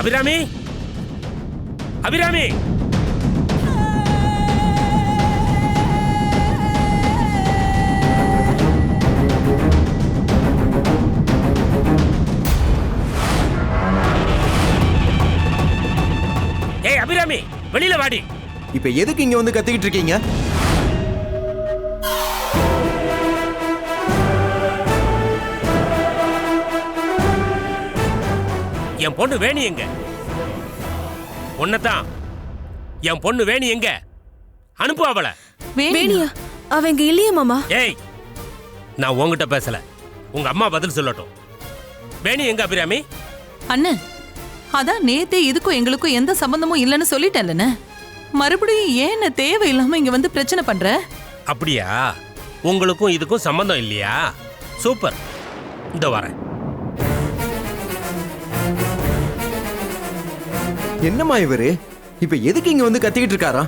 அபிராமி, அபிராமி, ஏய் அபிராமி, வெளியில வாடி. இப்ப எதுக்கு இங்க வந்து கத்திக்கிட்டு இருக்கீங்க? என் பொண்ணு வேணி எங்க? உன்னதான். என் பொண்ணு வேணி எங்க? அனுப்பு அவளை. வேணியா? அவ இங்க இல்லையே மாமா. ஏய், நான் உங்ககிட்ட பேசல, உங்க அம்மா பதில் சொல்லட்டும். வேணி எங்க அபிராமி? அண்ணன், அதான் நேத்தே இதுக்கும் எங்களுக்கும் எந்த சம்பந்தமும் இல்லைன்னு சொல்லிட்டேன்ல. மறுபடியும் ஏன் தேவையில்லாம இங்க வந்து பிரச்சனை பண்ற? அப்படியா? உங்களுக்கும் இதுக்கும் சம்பந்தம் இல்லையா? சூப்பர், இந்த வரேன். என்னம்மா இவரு இப்ப எதுக்கு இங்க வந்து கத்திக்கிட்டு இருக்காரா?